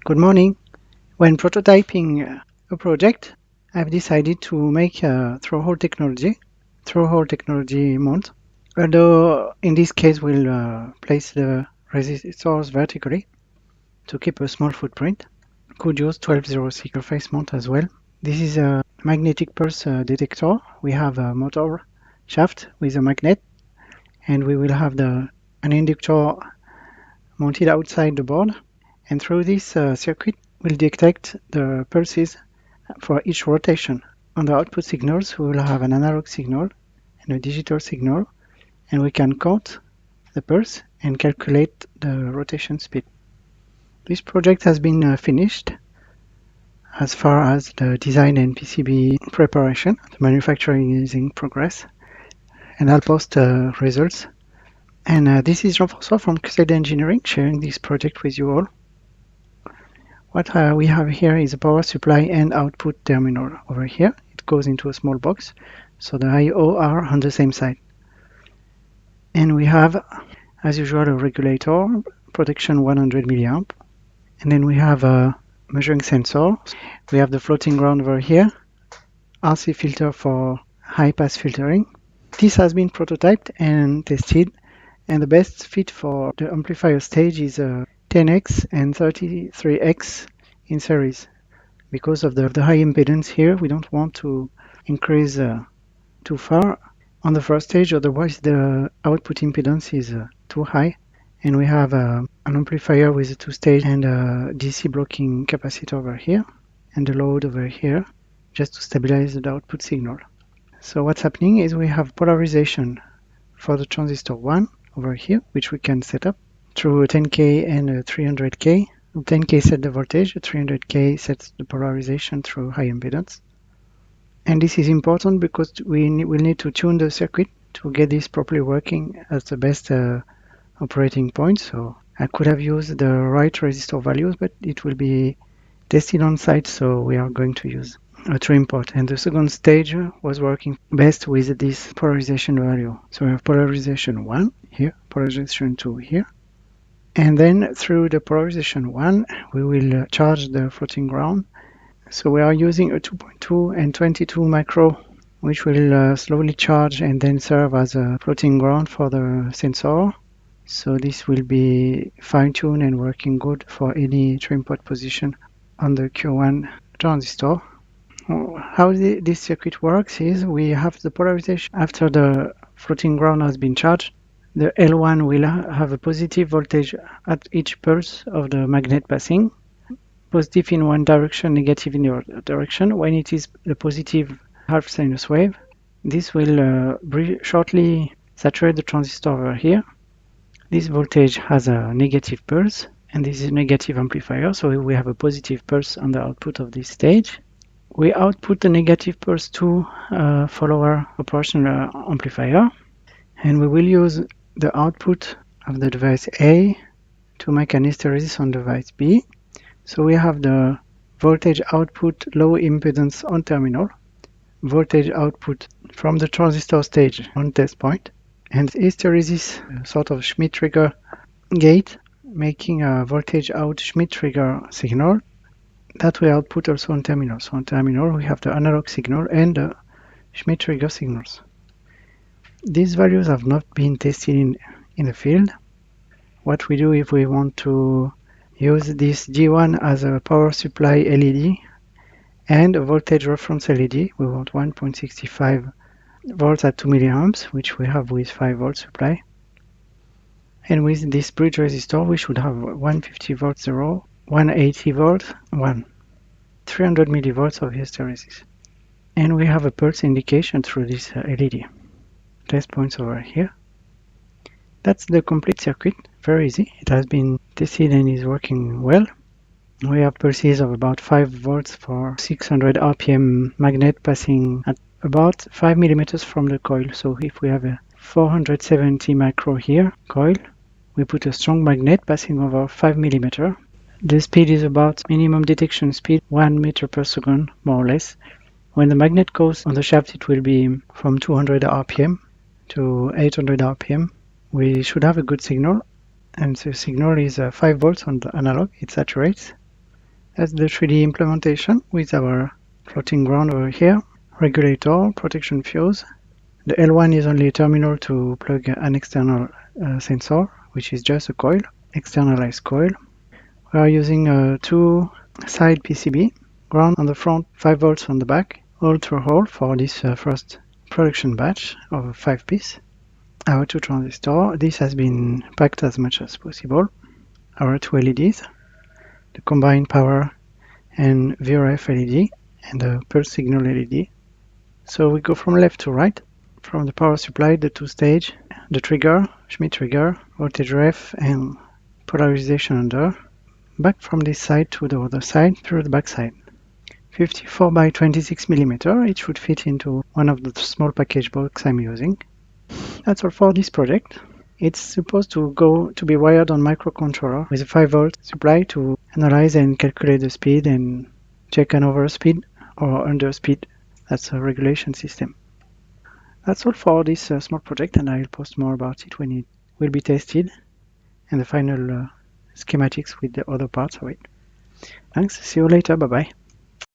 Good morning. When prototyping a project, I've decided to make a through-hole technology mount. Although in this case we'll place the resistors vertically to keep a small footprint. Could use 1206 surface mount as well. This is a magnetic pulse detector. We have a motor shaft with a magnet, and we will have an inductor mounted outside the board. And through this circuit, we'll detect the pulses for each rotation. On the output signals, we will have an analog signal and a digital signal, and we can count the pulse and calculate the rotation speed. This project has been finished as far as the design and PCB preparation. The manufacturing is in progress, and I'll post results. And this is Jean-François from Chrysalide Engineering, sharing this project with you all. What we have here is a power supply and output terminal over here. It goes into a small box, so the I/O are on the same side. And we have, as usual, a regulator, protection 100 milliamp. And then we have a measuring sensor. We have the floating ground over here, RC filter for high-pass filtering. This has been prototyped and tested, and the best fit for the amplifier stage is 10x and 33x in series. Because of the high impedance here, we don't want to increase too far on the first stage, otherwise the output impedance is too high. And we have an amplifier with a 2-stage and a DC blocking capacitor over here, and the load over here, just to stabilize the output signal. So what's happening is we have polarization for the transistor 1 over here, which we can set up through a 10K and a 300K. 10K sets the voltage, 300K sets the polarization through high impedance. And this is important because we will need to tune the circuit to get this properly working at the best operating point. So I could have used the right resistor values, but it will be tested on site, so we are going to use a trim port. And the second stage was working best with this polarization value. So we have polarization 1 here, polarization 2 here. And then through the polarization 1, we will charge the floating ground. So we are using a 2.2 and 22 micro, which will slowly charge and then serve as a floating ground for the sensor. So this will be fine-tuned and working good for any trim port position on the Q1 transistor. How this circuit works is we have the polarization after the floating ground has been charged. The L1 will have a positive voltage at each pulse of the magnet passing, positive in one direction, negative in the other direction. When it is the positive half sinus wave, this will shortly saturate the transistor over here. This voltage has a negative pulse, and this is a negative amplifier, so we have a positive pulse on the output of this stage. We output the negative pulse to a follower operational amplifier, and we will use the output of the device A to make an hysteresis on device B. So we have the voltage output low impedance on terminal, voltage output from the transistor stage on test point, and hysteresis sort of Schmitt-trigger gate making a voltage out Schmitt-trigger signal that we output also on terminal. So on terminal we have the analog signal and the Schmitt-trigger signals. These values have not been tested in the field. What we do if we want to use this G1 as a power supply LED and a voltage reference LED, we want 1.65 volts at 2 milliamps, which we have with 5 volt supply. And with this bridge resistor, we should have 150 volts 0, 180 volts 1, 300 millivolts of hysteresis. And we have a pulse indication through this LED. Test points over here. That's the complete circuit, very easy. It has been tested and is working well. We have pulses of about 5 volts for 600 RPM magnet passing at about 5 millimeters from the coil. So if we have a 470 micro here coil, we put a strong magnet passing over 5 millimeter. The speed is about minimum detection speed, 1 meter per second, more or less. When the magnet goes on the shaft, it will be from 200 RPM to 800 RPM. We should have a good signal, and the signal is 5 volts on the analog. It saturates. That's the 3D implementation with our floating ground over here, regulator, protection fuse. The L1 is only a terminal to plug an external sensor, which is just a coil, externalized coil. We are using a two-side PCB, ground on the front, 5 volts on the back, all through hole for this first production batch of 5 pieces. Our 2 transistors, this has been packed as much as possible. Our 2 LEDs, the combined power and VRF LED, and the pulse signal LED. So we go from left to right. From the power supply, the 2-stage, the trigger, schmitt-trigger, voltage ref, and polarization under. Back from this side to the other side through the back side. 54 by 26 mm, it should fit into one of the small package box I'm using. That's all for this project. It's supposed to be wired on microcontroller with a 5 volt supply to analyze and calculate the speed and check an overspeed or underspeed. That's a regulation system. That's all for this small project, and I'll post more about it when it will be tested and the final schematics with the other parts of it. Thanks, see you later, bye bye.